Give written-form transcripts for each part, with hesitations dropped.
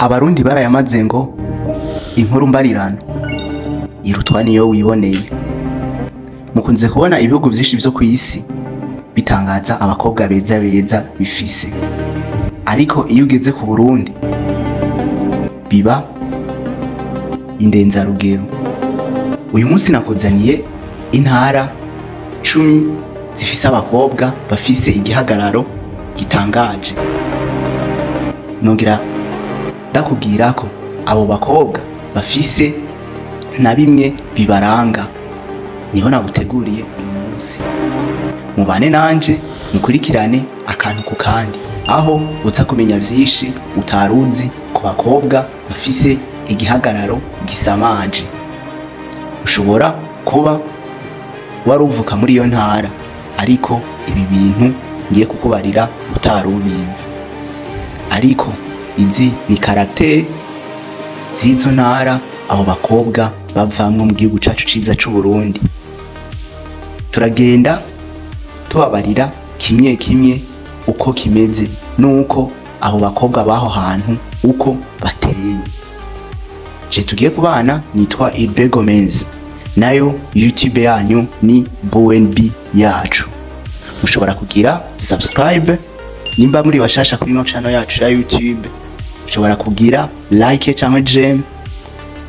Abarundi barayamaze ngo inkuru mbarirano irutwa niyo wiboneye. Mukunze kubona ibihugu vyinshi vyo kw'isi bitangaza abakobwa beza beza bifise, ariko iyo ugeze ku Burundi biba indenzarugero. Uyu munsi nakuzaniye intara 10 zifise abakobwa bafise igihagararo gitangaje. Nongera ndakubwira ko abo bakobwa bafise na bimwe bibaranga. Niho naguteguriye uyu munsi. Mubane nanje mukurikirane akantu ku kandi, aho uza kumenya vyinshi utaruzi ku bakobwa bafise igihagararo gisamaje. Ushobora kuba waruvuka muri iyo ntara, ariko ibi bintu ngiye kukubarira utarubizi. Ariko izi ni caractère z'izo ntara abo bakobwa bavamwo mu gihugu cacu ciza c'u Burundi. Turagenda tubabarira kimwe kimwe uko kimeze, nuko abo bakobwa baho hantu uko bateye. Je tugiye kubana nitwa Ilbe Gomez, nayo YouTube yanyu ni BNB yacu. Mushobora kugira subscribe nimba muri bashasha kuri no channel yacu ya YouTube. Mushobora kugira like cyangwa j'aime,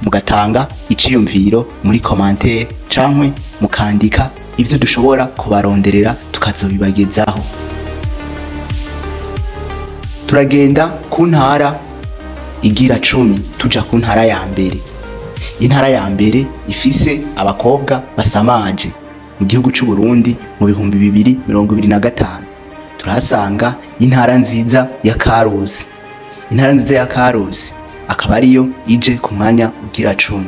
mugatanga iciyumviro muri commentaire cyangwa mukandika ivyo dushobora kubaronderera tukazobibagezaho. Turagenda ku ntara igira 10 tuja ku ntara ya mbere. Intara ya mbere ifise abakobwa basamaje mu gihugu c'u Burundi mu 2025. Turahasanga intara nziza ya Karusi. Intara nziza ya Karusi akaba ariyo ije ku mwanya ugira 10.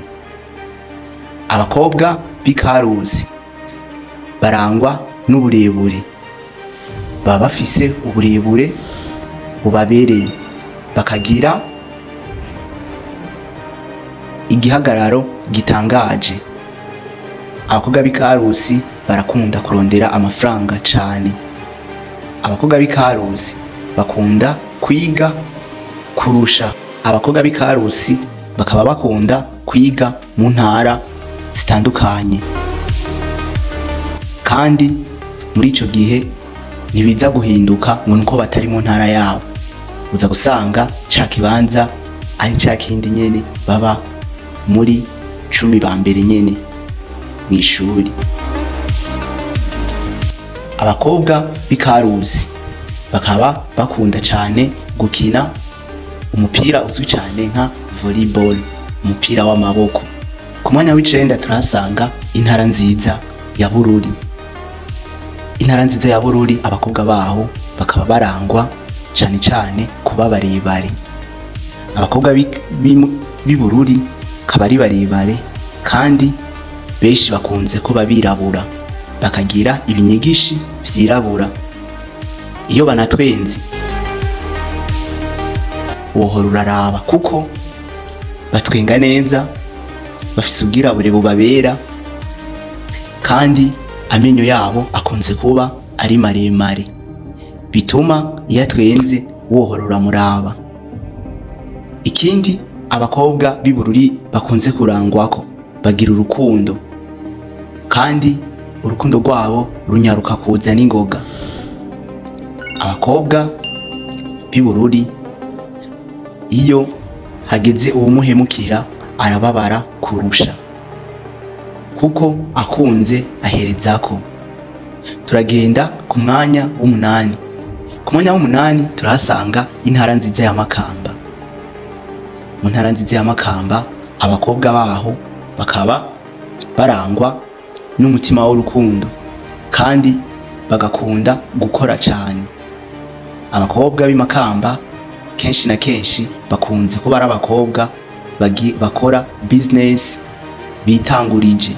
Abakobwa b'Ikarusi barangwa n'uburebure, baba bafise uburebure bubabereye, bakagira igihagararo gitangaje. Abakobwa b'Ikarusi barakunda kurondera amafaranga cane. Abakobwa b'Ikarusi bakunda kwiga kurusha abakobwa b'Ikarusi bakaba bakunda kwiga mu ntara zitandukanye. Kandi muri ico gihe ntibiza guhinduka ngo nuko batari mu ntara yabo, uza gusanga ca kibanza ari ca kindi nyene, baba muri 10 ba mbere nyene mw'ishuri. Abakobwa b'Ikarusi bakaba bakunda cane gukina umupira uzwi cane nka volleyball, umupira w'amaboko. Ku mwanya w'icenda turahasanga intara nziza ya Bururi. Intara nziza ya Bururi abakobwa baho bakaba barangwa cane cane kuba barebare. Abakobwa b'i Bururi kaba ari barebare, kandi benshi bakunze kuba birabura, bakagira ibinyigishi vyirabura. Iyo banatwenze wohora uraraba, kuko batwenga neza, bafise ubwirabure bubabera, kandi amenyo yabo akunze kuba ari maremare, bituma iyo atwenze wohora uramuraba. Ikindi abakobwa b'i Bururi bakunze kurangwako, bagira urukundo, kandi urukundo rwabo runyaruka kuza n'ingoga. Abakobwa b'i Bururi iyo hageze uwumuhemukira arababara kurusha, kuko akunze aherezako. Turagenda ku mwanya w'umunani. Ku mwanya w'umunani turahasanga intara nziza ya Makamba. Mu ntara nziza ya Makamba abakobwa baho bakaba barangwa n'umutima w'urukundo, kandi bagakunda gukora cane. Abakobwa b'i Makamba kenshi na kenshi bakunze kuba ari abakobwa bakora business bitangurije,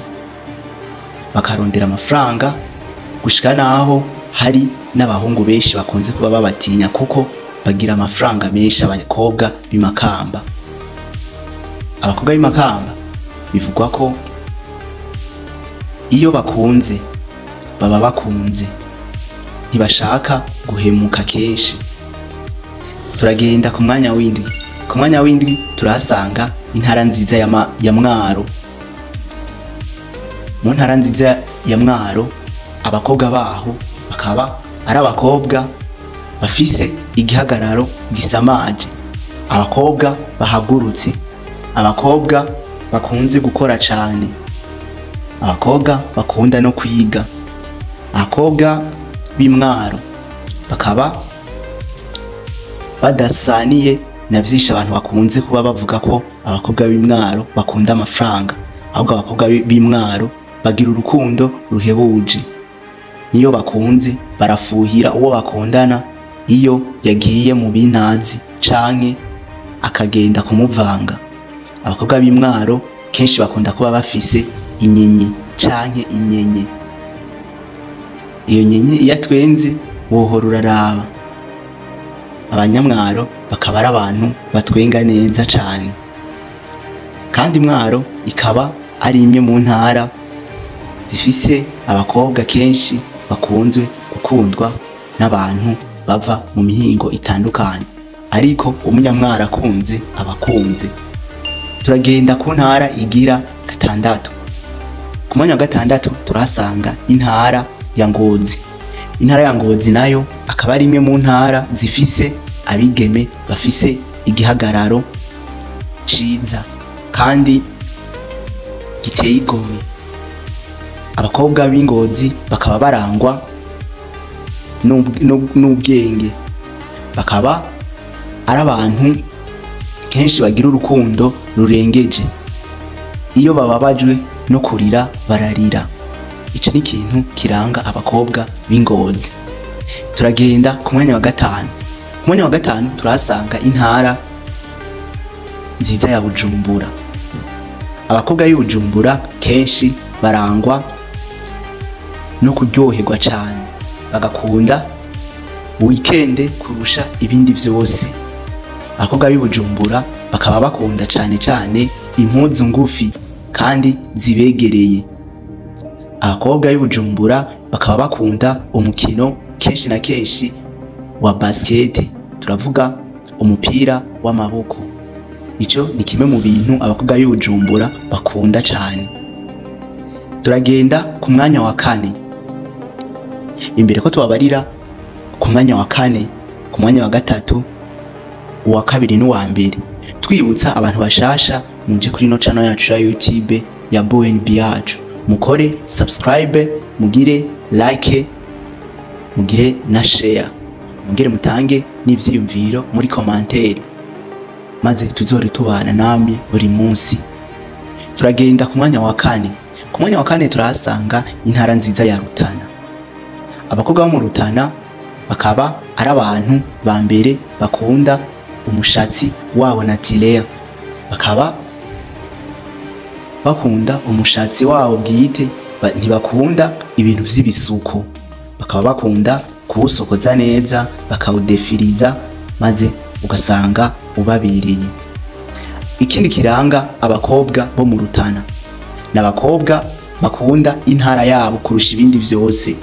bakarondera amafaranga, gushika naho hari n'abahungu benshi bakunze kuba babatinya, kuko bagira amafaranga menshi. Abakobwa b'i Makamba, abakobwa b'i Makamba bivugwa ko iyo bakunze baba bakunze, ntibashaka guhemuka kenshi. Turagenda ku mwanya w'indwi. ku mwanya w'indwi turahasanga intara nziza ya Mwaro. Mu ntara nziza ya Mwaro abakobwa baho bakaba ari abakobwa bafise igihagararo gisamaje, abakobwa bahagurutse, abakobwa bakunze gukora cane, abakobwa bakunda no kwiga. Abakobwa b'Imwaro bakaba badasaniye na vyinshi abantu bakunze kuba bavuga ko abakobwa b'Imwaro bakunda amafaranga, ahubwo abakobwa b'Imwaro bagira urukundo ruhebuje. Niyo bakunze barafuhira uwo bakundana iyo yagiye mu bintazi canke akagenda kumuvanga. Abakobwa b'Imwaro kenshi bakunda kuba bafise inyenye canke inyenye. Iyo nyenye iyo atwenze wohora uraraba. Abanyamwaro bakaba ari abantu batwenga neza cane, kandi Mwaro ikaba ari imwe mu ntara zifise abakobwa kenshi bakunzwe gukundwa n'abantu bava mu mihingo itandukanye, ariko umunyamwaro akunze abakunze. Turagenda ku ntara igira gatandatu. Ku mwanya wa gatandatu turahasanga intara ya Ngozi. Intara ya Ngozi nayo akaba ari imwe mu ntara zifise abigeme bafise igihagararo ciza kandi giteye igomwe. Abakobwa b'Ingozi bakaba barangwa n'ubwenge, bakaba ari abantu kenshi bagira urukundo rurengeje. Iyo bababajwe no kurira bararira. Ico ni ikintu kiranga abakobwa b'Ingozi. Turagenda ku mwanya wa gatanu. Ku mwanya wa gatanu turahasanga intara nziza ya Bujumbura. Abakobwa b'i Bujumbura kenshi barangwa no kuryoherwa cane, bagakunda weekend kurusha ibindi vyose. Abakobwa b'i Bujumbura bakaba bakunda cane cane impuzu ngufi kandi zibegereye. Abakobwa b'i Bujumbura bakaba bakunda umukino kenshi na kenshi wa basket, turavuga umupira w'amaboko. Ico ni kimwe mu bintu abakobwa b'i Bujumbura bakunda cane. Turagenda ku mwanya wa kane. Imbere ko tubabarira ku mwanya wa kane, ku mwanya wa gatatu, uwa kabiri n'uwa mbere, twibutsa abantu bashasha muje kuri no channel yacu ya YouTube ya BNB yacu, mukore subscribe, mugire like, mugire na share, mugire mutange n'ivyiyumviro muri commentaire, maze tuzore tubana namwe buri munsi. Turagenda ku mwanya wa kane. Ku mwanya wa kane turahasanga intara nziza ya Rutana. Abakobwa bo mu Rutana bakaba ari abantu ba mbere bakunda umushatsi wabo naturel, bakaba bakunda umushatsi wabo bwite, ntibakunda ibintu vy'ibisuko, bakaba bakunda kuwusokoza neza bakawudefiriza, maze ugasanga ubabereye. Ikindi kiranga abakobwa bo mu Rutana, n'abakobwa bakunda intara yabo kurusha ibindi vyose,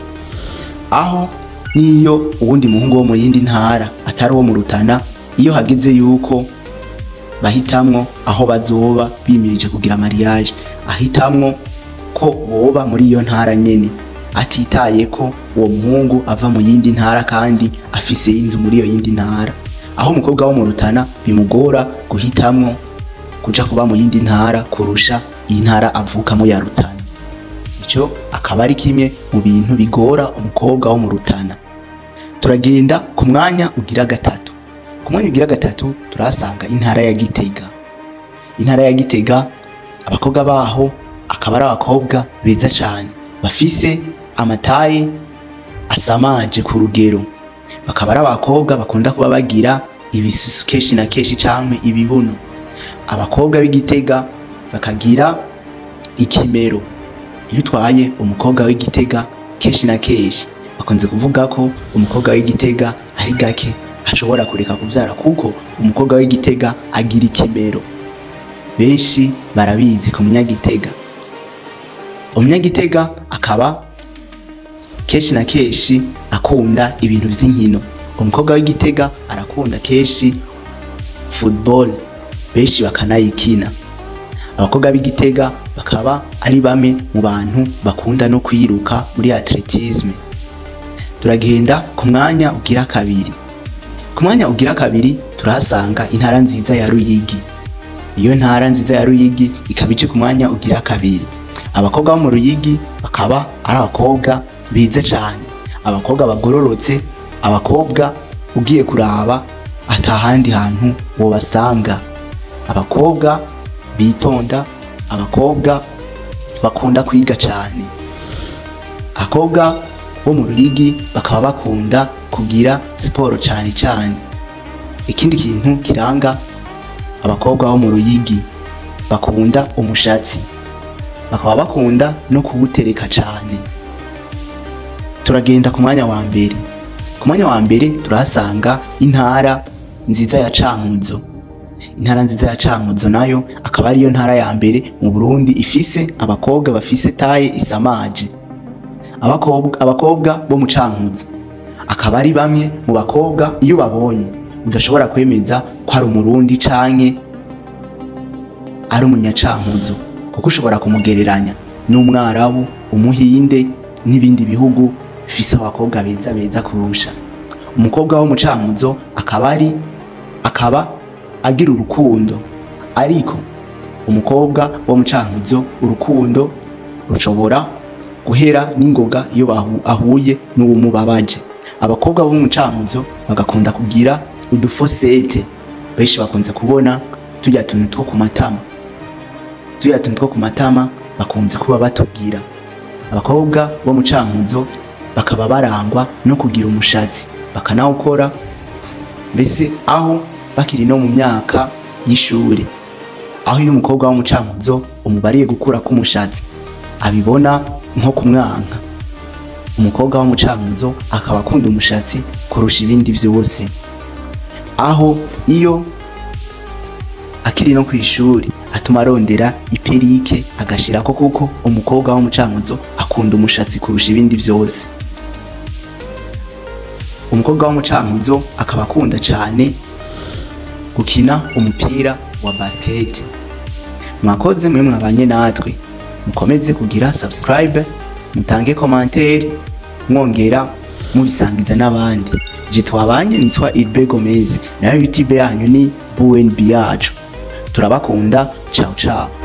aho niyo uwundi muhungu wo mu yindi ntara atari wo mu Rutana, iyo hageze yuko bahitamwo aho bazoba bimirije kugira mariage, ahitamwo ko boba muri iyo ntara nyene, atitaye ko uwo muhungu ava mu yindi ntara kandi afise inzu muri iyo yindi ntara. Aho umukobwa wo mu Rutana bimugora guhitamwo kuja kuba mu yindi ntara kurusha iyi ntara avukamo ya Rutana. Ico akaba ari kimwe mu bintu bigora umukobwa wo mu Rutana. Turagenda ku mwanya ugira gatatu. Ku mwanya ugira gatatu turahasanga intara ya Gitega. Intara ya Gitega abakobwa baho akaba ari abakobwa beza cane, bafise amataye asamaje ku rugero, bakaba ari abakobwa bakunda kuba bagira ibisusu kenshi na kenshi canke ibibuno. Abakobwa b'Igitega bakagira ikimero. Iyo utwaye umukobwa w'Igitega kenshi na kenshi bakunze kuvuga ko umukobwa w'Igitega ari gake ashobora kureka kuvyara, kuko umukobwa w'Igitega agira ikimero. Benshi barabizi ku Munyagitega. Umunyagitega akaba kenshi na kenshi akunda ibintu vy'inkino. Umukobwa w'Igitega arakunda kenshi football benshi bakanayikina. Abakobwa b'Igitega bakaba ari bamwe mu bantu bakunda no kwiruka muri atletisme. Turagenda ku mwanya ugira kabiri. Ku mwanya ugira kabiri turahasanga intara nziza ya Ruyigi. Iyo ntara nziza ya Ruyigi ikaba ije ku mwanya ugira kabiri. Abakobwa bo mu Ruyigi bakaba ari abakobwa bize cyane, abakobwa bagororotse, abakobwa ugiye kuraba atahandi hantu wobasanga. Abakobwa bitonda, abakobwa bakunda kwiga cyane. Abakobwa bo mu Ruyigi bakaba bakunda kugira siporo cyane cyane. Ikindi kintu kiranga abakobwa bo mu Ruyigi, bakunda umushatsi, bakaba bakunda no kuwutereka cyane. Turagenda ku mwanya wa mbere. Ku mwanya wa mbere turahasanga intara nziza ya Cankuzo. Intara nziza ya Cankuzo nayo akaba ariyo ntara ya mbere mu Burundi ifise abakobwa bafise taye isamaje. Abakobwa bo mu Cankuzo akaba ari bamwe mu bakobwa iyo babonye udashobora kwemeza ko ari umurundi canke ari umunyacankuzo, kuko ushobora kumugereranya n'umwarabu, umuhinde n'ibindi bihugu bifise abakobwa beza kurusha. Umukobwa wo mu Cankuzo akaba agira urukundo, ariko umukobwa wo mu Cankuzo urukundo rushobora guhera n'ingoga iyo ahuye n'uwumubabaje. Abakobwa bo mu Cankuzo bagakunda kugira udufosete, benshi bakunze kubona tujya tuntu two ku matama. Tujya tuntu two ku matama bakunze kuba batugira. Abakobwa bo mu Cankuzo bakaba barangwa no kugira umushatsi, bakanawukora mbese aho bakiri no mu myaka y'ishuri, aho iyo umukobwa wo mu Cankuzo umubariye gukura k'umushatsi abibona nko kumwanka. Umukobwa wo mu Cankuzo akaba akunda umushatsi kurusha ibindi byose, aho iyo akiri no kwishuri atuma arondera iperike agashirako, kuko umukobwa wo mu Cankuzo akunda umushatsi kurusha ibindi byose. Umukobwa wo mu Cankuzo akaba akunda cyane gukina umupira wa basket. Mwakoze mwe mwabanye natwe, mukomeze kugira subscribe, mutange commentaire, mwongera mubisangiza n'abandi. Je twabanye nitwa Ilbe Gomez, nayo YouTube yanyu ni BNB yacu. Turabakunda, ciao ciao.